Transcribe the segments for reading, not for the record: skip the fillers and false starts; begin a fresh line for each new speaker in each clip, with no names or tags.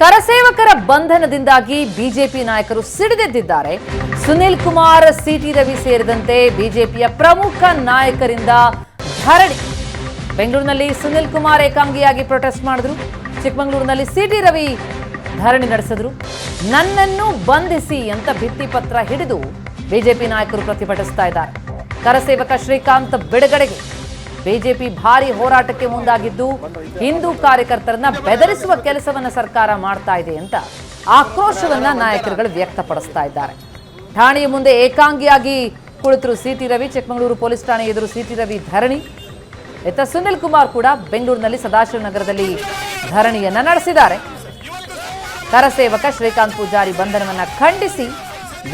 ಕರಸೇವಕರ ಬಂಧನದಿಂದಾಗಿ BJP ನಾಯಕರು ಸಿಡಿದೆದ್ದಿದ್ದಾರೆ. Sunil Kumar, city Ravi ಸೇರಿದಂತೆ ಬಿಜೆಪಿಯ ಪ್ರಮುಖ ನಾಯಕರಿಂದ ಧರಣಿ. ಬೆಂಗಳೂರಿನಲ್ಲಿ ಸುನಿಲ್ ಕುಮಾರ್ ಏಕಾಂಗಿಯಾಗಿ ಪ್ರೊಟೆಸ್ಟ್ ಮಾಡಿದ್ರು. ಚಿಕ್ಕಮಗಳೂರಿನಲ್ಲಿ ಸಿಟಿ ರವಿ ಧರಣಿ ನಡೆಸಿದ್ರು. ನನ್ನನ್ನು ಬಂಧಿಸಿ ಅಂತ ಭಿತ್ತಿ ಪತ್ರ ಹಿಡಿದು ಬಿಜೆಪಿ ನಾಯಕರು ಪ್ರತಿಭಟಿಸ್ತಾ ಇದ್ದಾರೆ. ಕರಸೇವಕ ಶ್ರೀಕಾಂತ್ ಬಿಡುಗಡೆಗೆ ಬಿಜೆಪಿ ಭಾರಿ ಹೋರಾಟಕ್ಕೆ ಮುಂದಾಗಿದ್ದು, ಹಿಂದೂ ಕಾರ್ಯಕರ್ತರನ್ನ ಬೆದರಿಸುವ ಕೆಲಸವನ್ನ ಸರ್ಕಾರ ಮಾಡ್ತಾ ಇದೆ ಅಂತ ಆಕ್ರೋಶವನ್ನ ನಾಯಕರುಗಳು ವ್ಯಕ್ತಪಡಿಸ್ತಾ ಇದ್ದಾರೆ. ಠಾಣೆಯ ಮುಂದೆ ಏಕಾಂಗಿಯಾಗಿ ಕುಳಿತರು ಸಿಟಿ ರವಿ. ಚಿಕ್ಕಮಗಳೂರು ಪೊಲೀಸ್ ಠಾಣೆ ಎದುರು ಸಿಟಿ ರವಿ ಧರಣಿ. ಇತ್ತ ಸುನಿಲ್ ಕುಮಾರ್ ಕೂಡ ಬೆಂಗಳೂರಿನಲ್ಲಿ ಸದಾಶಿವನಗರದಲ್ಲಿ ಧರಣಿಯನ್ನ ನಡೆಸಿದ್ದಾರೆ. ಕರಸೇವಕ ಶ್ರೀಕಾಂತ್ ಪೂಜಾರಿ ಬಂಧನವನ್ನ ಖಂಡಿಸಿ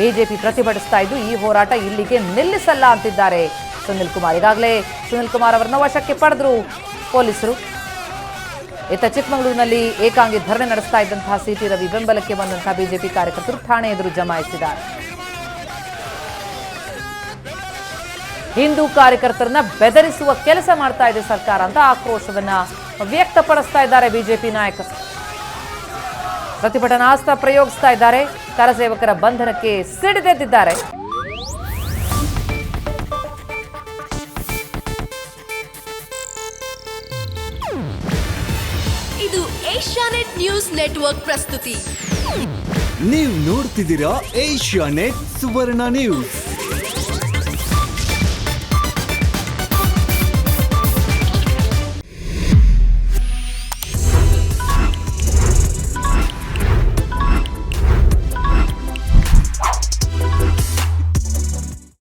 ಬಿಜೆಪಿ ಪ್ರತಿಭಟಿಸ್ತಾ ಇದ್ದು, ಈ ಹೋರಾಟ ಇಲ್ಲಿಗೆ ನಿಲ್ಲಿಸಲ್ಲ ಅಂತಿದ್ದಾರೆ ಸುನಿಲ್ ಕುಮಾರ್. ಈಗಾಗಲೇ ಸುನಿಲ್ ಕುಮಾರ್ ಅವರನ್ನ ವಶಕ್ಕೆ ಪಡೆದ್ರು ಪೊಲೀಸರು. ಇತ್ತ ಚಿಕ್ಕಮಗಳೂರಿನಲ್ಲಿ ಏಕಾಂಗಿ ಧರಣಿ ನಡೆಸ್ತಾ ಇದ್ದಂತಹ ಸಿಟಿ ರವಿ ಬೆಂಬಲಕ್ಕೆ ಬಂದಂತಹ ಬಿಜೆಪಿ ಕಾರ್ಯಕರ್ತರು ಠಾಣೆ ಎದುರು ಜಮಾಯಿಸಿದ್ದಾರೆ. ಹಿಂದೂ ಕಾರ್ಯಕರ್ತರನ್ನ ಬೆದರಿಸುವ ಕೆಲಸ ಮಾಡ್ತಾ ಇದೆ ಸರ್ಕಾರ ಅಂತ ಆಕ್ರೋಶವನ್ನ ವ್ಯಕ್ತಪಡಿಸ್ತಾ ಇದ್ದಾರೆ ಬಿಜೆಪಿ ನಾಯಕರು. ಪ್ರತಿಭಟನಾಸ್ತ್ರ ಪ್ರಯೋಗಿಸ್ತಾ ಇದ್ದಾರೆ. ಕರಸೇವಕರ ಬಂಧನಕ್ಕೆ ಸಿಡಿದೆದ್ದಿದ್ದಾರೆ.
ಇದು ಏಷ್ಯಾನೆಟ್ ನ್ಯೂಸ್ ನೆಟ್ವರ್ಕ್ ಪ್ರಸ್ತುತಿ.
ನೀವು ನೋಡ್ತಿದ್ದೀರಾ ಏಷ್ಯಾನೆಟ್ ಸುವರ್ಣ ನ್ಯೂಸ್.